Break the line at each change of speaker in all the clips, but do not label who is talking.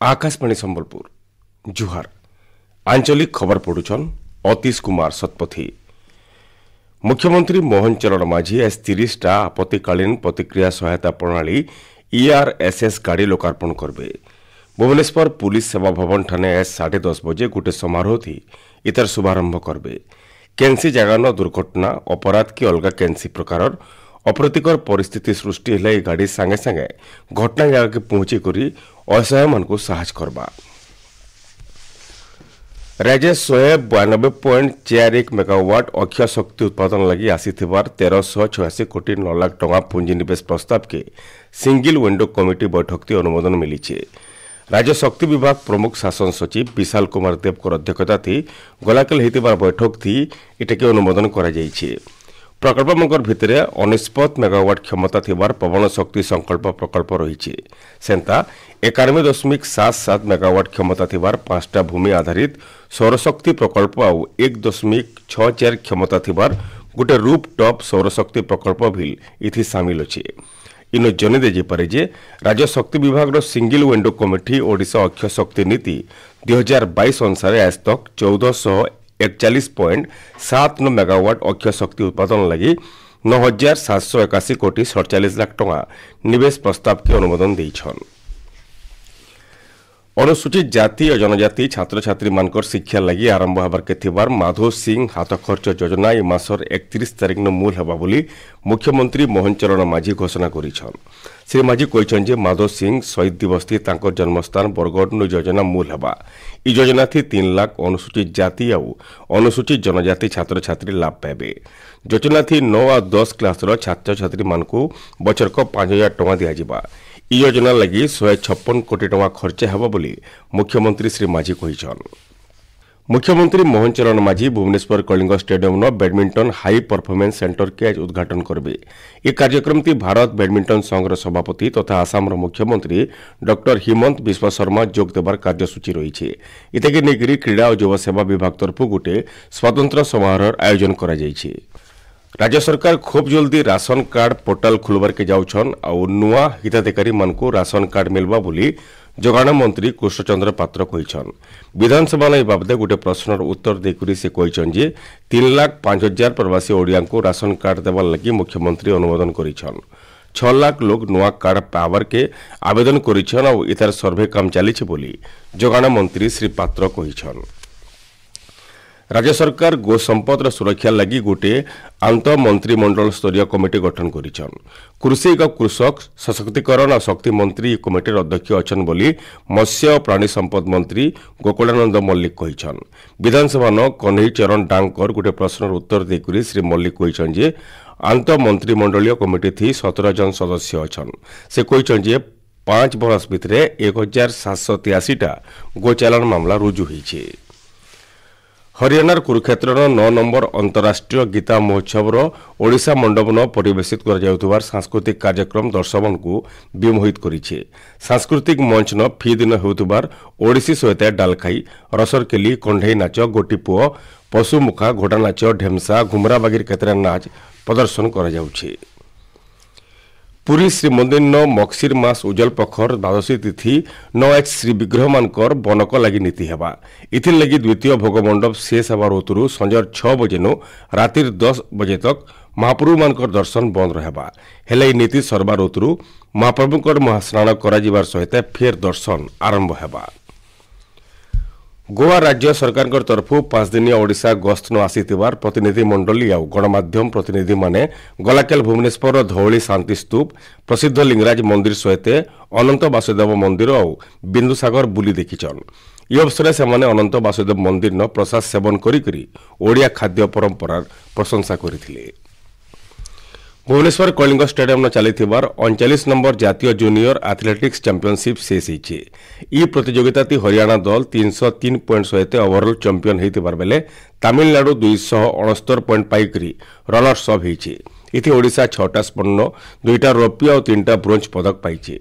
आकाशवाणी संबलपुर जुहार आंचलिक खबर पढ़ुछन अतीश कुमार शतपथी। मुख्यमंत्री मोहन चरण माझी एस 30 टा आपत्तिकालीन प्रतिक्रिया सहायता प्रणाली ERSS गाड़ी लोकार्पण करबे। भुवनेश्वर पुलिस सेवा भवन ठाने एस 10:30 बजे गोटे समारोह थी इतर शुभारंभ करबे। केन्सी जगान दुर्घटना अपराध की अलगा केन्सी प्रकार अप्रतिकर परिस्थिति सृष्टि हेले गाड़ी सांगे सांगे घटना जगह के पहुंची करी असहाय मन को साहस करबा। राज्य 192.41 मेगावाट अक्षय शक्ति उत्पादन लगी आसीथिबार 1386 कोटी 9 लाख टंका पुंजीनिवेश प्रस्ताव के सिंगिल विंडो कमिटी बैठक ती अनुमोदन मिली। राज्य शक्ति विभाग प्रमुख शासन सचिव विशाल कुमार देव अध्यक्षता थी गलाकल होतिबार बैठक थी इटाके अनुमोदन करा जायछि। प्रकल्प मंगर भितर 19 मेगावाट क्षमता थिबार पवन शक्ति संकल्प प्रकल्प रही सेंता 91.77 मेगावाट क्षमता थिबार 5टा भूमि आधारित सौरशक्ति प्रकल्प आउ 1.64 क्षमता थिबार गोटे रूप टॉप सौरशक्ति प्रकल्प भी इथि सामिल अछि। इनो जने दे पारे जे राज्य शक्ति विभाग रो single window committee Odisha Akshaya Shakti Niti 2022 अनुसार आज तक 1441.79 मेगावाट अक्षय शक्ति उत्पादन लगी 9781 कोटी 47 लाख टंका निवेश प्रस्ताव के अनुमोदन देइछन। अनुसूचित जाति और जनजाति छात्र छात्री मानकर शिक्षा लगी आरंभ हबार के थिबार माधव सिंह हाथ खर्च योजना ए मासर 31 तारिख न मूल हेबा बोली मुख्यमंत्री मोहन चरण माझी घोषणा करिछन। श्री माझी कहिछन जे माधव सिंह शहीद दिवस थी तांकर जन्मस्थान बरगढ़ न योजना मूल हेबा। ई योजना थी 3 लाख अनुसूचित जाति और अनुसूचित जनजाति छात्र छात्री लाभ पाइबे। योजना थी 9 और 10 क्लास रो छात्र छात्री मानकू बचरक 5000 टंका दिया जिबा। ई योजना लगी 156 कोटी टंका खर्च हेबा बोली मुख्यमंत्री श्री माझी कहिछन। मुख्यमंत्री मोहन चरण माझी भुवनेश्वर कलिंग स्टेडियम न बैडमिंटन हाई परफॉर्मेंस सेंटर के आज उद्घाटन करबे। ये कार्यक्रम ती भारत बैडमिंटन संघ सभापति तथा आसाम मुख्यमंत्री डॉक्टर हिमंत बिश्व शर्मा जोग देवार कार्यसूची रही। इतके नेगिरी क्रीड़ा और युव सेवा विभाग तरफ गोटे स्वतंत्र समारोह आयोजन करा जायछि। राज्य सरकार खूब जल्दी राशन कार्ड पोर्टाल खुलबार के जाउछन और नुआ हिताधिकारी मानकू राशन कार्ड मिलबा बोली जोगाण मंत्री कृष्णचंद्र पात्र कहिछन। विधानसभा नै बाबदे गोटे प्रश्नर उत्तर देकुरी से कहिछन जे 3,05,000 प्रवासी ओडिया को राशन कार्ड देवार लगी मुख्यमंत्री अनुमोदन करिछन। 6 लाख लोग नुआ कार्ड पावर के आवेदन करिछन और इतर सर्वे काम चलीछि बोली जोगाण मंत्री श्री पात्र कहिछन। राज्य सरकार गो संपदर सुरक्षा लगी गोटे आंत मंत्रिमंडल स्तरीय कमिटी गठन करिछन। कृषि और कृषक सशक्तिकरण और शक्ति मंत्री कमिटीर अध्यक्ष अछन बोली मत्स्य और प्राणी संपद मंत्री गोकुलानंद मल्लिक कहिछन। विधानसभा न कन्हई चरण डांकर गोटे प्रश्नर उत्तर देकुरी श्री मल्लिक कहिछन जे आंत मंत्रिमंडलीय कमिटी थी 17 जन सदस्य अछन। से कहिछन जे 5 बरस भितरे 1783 टा गोचालान मामला रुजु होईछे। हरियाणार कुरुक्षेत्र 9 नंबर अंतर्राष्ट्रीय गीता महोत्सव ओडिशा मंडप न परिवेशित कर सांस्कृतिक कार्यक्रम दर्शक को विमोहित करिछे। सांस्कृतिक मंच न फी दिन होतुबार ओडिसी सहित डालखाई रसरकेली कंढई नाच गोटीपुओ पशुमुखा घोड़ा नाच ढेमसा घुमरा बागिर केतरा नाच प्रदर्शन करा जाउछे। पुरी श्रीमंदिर न मक्सिर मास उज्जवल पखर द्वादशी तिथि न आज श्री विग्रह मानकर बनक लगी नीति हेबा। इथिर लगी द्वितीय भोग मंडप शेष हेबार होतुरु संजर 6 बजे नु रातिर 10 बजे तक महाप्रभु मानकर दर्शन बंद रहेबा। हेले नीति सरबार होतुरु महाप्रभुकर महास्नान करा जिबार सहित फेर दर्शन आरंभ हेबा। गोवा राज्य सरकार तरफ 5 दिनिया ओडिशा गस्त न आसीथिबार प्रतिनिधि मंडली और गणमाध्यम प्रतिनिधि माने गलाकेल भुवनेश्वर धौली शांति स्तूप प्रसिद्ध लिंगराज मंदिर सहित अनंत वासुदेव मंदिर और बिंदुसागर बुली देखिछन। ये अवसर से अनंत वासुदेव मंदिर न प्रसाद सेवन करी ओडिया खाद्य परंपरार प्रशंसा करथिले। भुवनेश्वर कलिंग स्टेडियम न चलीथिबार 39 नंबर जातीय जूनियर एथलेटिक्स चैंपियनशिप शेष होईछे। ई प्रतियोगिता ती हरियाणा दल 303 पॉइंट सहित ओवरऑल चैंपियन होइतिबार बेले तमिलनाडु 269 पॉइंट पाइकरी रनर्स अप होईछे। इति ओडिशा 6टा स्वर्ण 2टा रौप्य और 3टा ब्रोंज पदक पाइछे।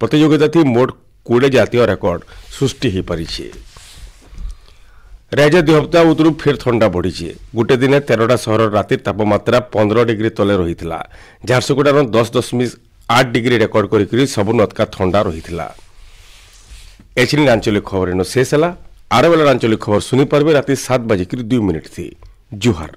प्रतियोगिता थी मोट 20 जातीय रेकर्ड सृष्टि हो पारिछे। राज्य 2 हप्ताह उतरु फिर ठंडा बढ़ी। गोटे दिन 13टा सहर राति तापमात्रा 15 डिग्री तले रही। झारसुगुड़ार 10.8 डिग्री रेकर्ड कर सबुन अतका ठंडा रही। एचनी आंचलिक खबर इन शेष है। आर बेलार आंचलिक खबर शुणी पारे राति 7:02 थी। जुहार।